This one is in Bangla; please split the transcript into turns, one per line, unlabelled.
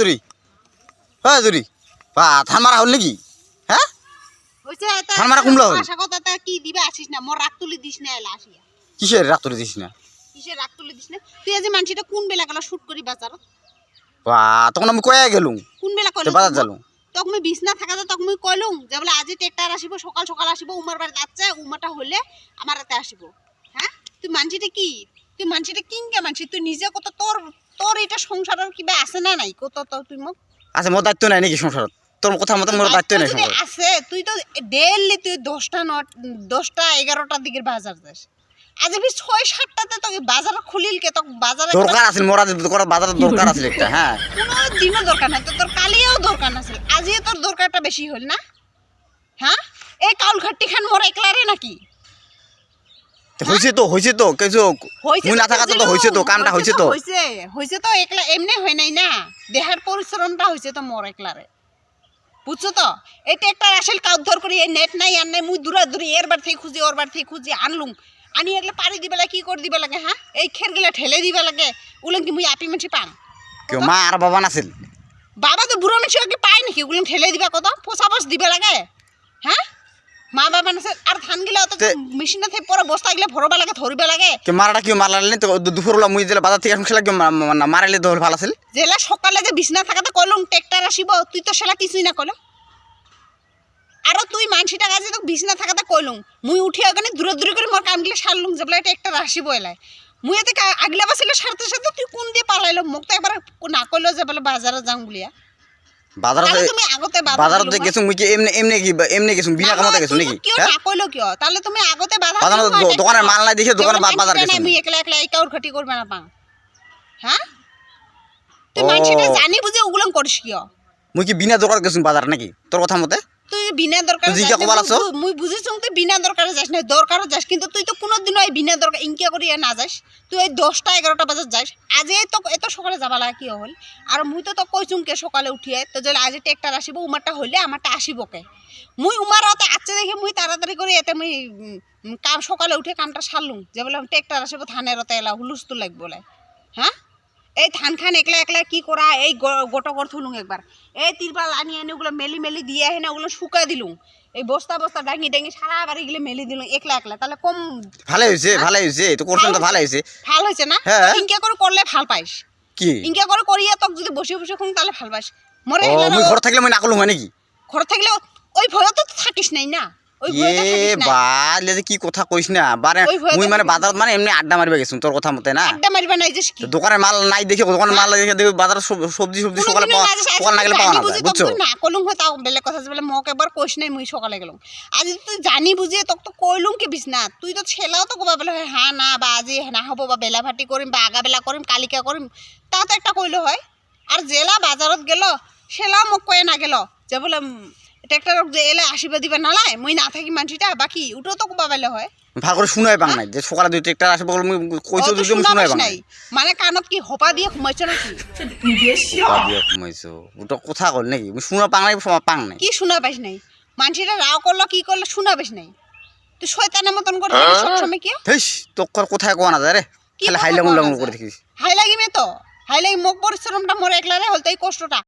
জুরি হ্যাঁ জুরি বা ধান মারা হল নাকি হ্যাঁ
হইছে
ধান মারা কুমলা হল
আশা কথা কি দিবে আসিস না মোর রাগ তুলি দিস না এলা আসিয়া
কিসের রাত তুলে দিস না
কিসের রাগ তুলি দিস না তুই আজ মানসিটা কোন বেলা গেল শুট করি বাজারত
বা তখন আমি কয়ে গেলুম
কোন বেলা কইল
বাজার যালুম
তখন আমি বিছনা থাকাতে তখন আমি কইলুম যে বলে আজি ট্রাক্টর আসিব সকাল সকাল আসিব উমার বাড়ি যাচ্ছে উমাটা হলে আমার রাতে আসিব হ্যাঁ তুই মানসিটা কি তুই মানসিটা কিংকে মানসি তুই নিজে কত তোর তোর এটা সংসারের কিবা আছে না নাই কত তো তুই মোক
আচ্ছা মোর দায়িত্ব নাই নাকি সংসারত তোর কথা মতো মোর দায়িত্ব নাই
যদি
সংসার
আছে তুই তো ডেইলি তুই 10টা 11টার দিকের বাজার যাস আজ আমি 6-7টাতে তো বাজার খুলিল কে তো বাজারে
দরকার আছে মোর আজ বাজার দরকার আছে একটা হ্যাঁ
কোনো দিনও দরকার নাই তোর কালিও দরকার নাছিল আজই তোর দরকারটা বেশি হল না হ্যাঁ এই কাউল খাট্টি খান মোর একলারে নাকি
হয়েছে তো কিছু মুই না থাকাতে তো হয়েছে তো কামটা হয়েছে তো
হয়েছে তো একলা এমনি হয় নাই না দেহার পরিশ্রমটা হয়েছে তো মোর একলারে বুঝছো তো এই ট্রাক্টর আসল কাউ ধর করি এই নেট নাই আর নাই মুই দূরে এর বার থেকে খুঁজি ওর বার থেকে খুঁজি আনলুম আনি এগুলো পাড়ি দিবে লাগে কি করে দিবে লাগে হ্যাঁ এই খেরগুলা ঠেলে দিবে লাগে ওগুলো কি মুই আপি মানছি পাম
কেউ মা আর বাবা নাছিল
বাবা তো বুড়ো মানুষ কি পায় নাকি ওগুলো ঠেলে দিবা কত পোষা বস দিবে লাগে হ্যাঁ মা বাবা নাছে আর ধান গিলা তো মেশিনে থেকে পরে বস্তা গিলা ভরবা লাগে ধরিবে লাগে
কে মারাটা কি মারলানি তো দুপুরবেলা মুই দিলে বাজার থেকে খেলা কেউ মারাইলে তো ভালো আছিল
জেলা সকালে যে বিছনা থাকাতে কলম ট্রাক্টর আসিব তুই তো সেলা কিছুই না কলম আর তুই মানসিটা কাজে তো বিছনা থাকাতে কইলুম মুই উঠি ওখানে দূরে করে মোর কামগুলো সারলুম যে বলে ট্রাক্টর আসিব এলাই মুই এতে আগলা বাসিলে সারতে সারতে তুই কোন দিয়ে পালাইলো মোক তো একবার না কইলো যে বলে বাজারে যাও বলিয়া
বাজারে
তুমি আগতে
বাজারে গেছো মুই কি এমনি গেছো বিনা কামতে গেছো নাকি
কিও না কইলো কিও তাহলে তুমি আগতে
বাজারে দোকানের মাল নাই দেখে দোকানে বাজার গেছো
আমি একলা এই কাউর খাটি করবে না পাং হ্যাঁ তুই মানসিটা জানি বুঝে ওগুলো করিস কিও
মুই কি বিনা দোকান গেছো বাজার নাকি তোর কথা মতে
তুই বিনা দরকার মুই বুঝিছ তুই বিনা দরকারে যাস না দরকারও যাস কিন্তু তুই তো কোনোদিনও এই বিনা দরকার ইনকে করি না যাস তুই এই 10টা 11টা বাজার যাস আজ তো এত সকালে যাবা লাগা কি হল আর মুই তো কইছুম কে সকালে উঠিয়ে তো যদি আজ ট্রাক্টর আসিব উমারটা হইলে আমারটা আসিব কে মুই উমার হাতে আছে দেখে মুই তাড়াতাড়ি করে এতে মুই কাম সকালে উঠে কামটা সারলুম যে বলে ট্রাক্টর আসিব ধানের হাতে এলা হুলুস্থুল লাগবে বলে হ্যাঁ এই ধান খান একলা কি করা এই গোটা করে থুলুম একবার এই তিরপাল আনি ওগুলো মেলি দিয়ে এনে ওগুলো শুকাই দিলুম এই বস্তা ডাঙি সারা বাড়ি গেলে মেলি দিলুম একলা তাহলে কম
ভালো হয়েছে তো করছেন তো ভালো হয়েছে
ভালো হয়েছে না ইনকে করে করলে ভাল পাইস
কি
ইনকে করে করিয়া তোক যদি বসে খুন তাহলে ভাল পাইস মরে
মুই ঘর থাকলে মুই না করলুম হয় নাকি
ঘর থাকলে ওই ভয় তো থাকিস নাই না
কি কথা কইস না বারে মুই মানে বাজারত মানে এমনি আড্ডা মারবে গেছুম তোর কথা মতে না
আড্ডা মারবে নাই যে
দোকানে মাল নাই দেখে দোকানে মাল দেখে দেখে বাজার সবজি সকালে পাওয়া না গেলে পাওয়া না যায় বুঝছো
না কলুম হয় তাও বেলে কথা বলে মোক একবার কইস নাই মুই সকালে গেলাম আজ তুই জানি বুঝিয়ে তোক তো কইলুম কি বিছনা তুই তো ছেলাও তো কবা বলে হ্যাঁ না বা আজি না হবো বা বেলা ভাটি করিম বা আগা বেলা করিম কালিকা করিম তা তো একটা কইলো হয় আর জেলা বাজারত গেল সেলা মোক কয়ে না গেল যে বলে ট্রাক্টর যে এলে আসিবা দিবা নালাই মুই না থাকি মানসিটা বাকি উঠো তো কবা বেলে হয়
ভাগ করে শুনাই পাং নাই যে সকালে দুই ট্রাক্টর আসবে বলে মুই কইছো যদি মুই শুনাই পাং নাই
মানে কানত কি হোপা দিয়ে ঘুমাইছো নাকি
হোপা দিয়ে ঘুমাইছো ওটা কথা কল নাকি মুই শুনা পাং নাই পাং নাই
কি শুনা পাইছ নাই মানসিটা রাও করলো কি করলো শুনা পাইছ নাই তুই শয়তানের মতন করে সব সময় কি
হেস তোর কোথায় কোয়া না যায় রে খালি হাই লাগুন করে দেখিস
হাই লাগিমে তো হাই লাগি মোক পরিশ্রমটা মোর একলা রে হলতে এই কষ্টটা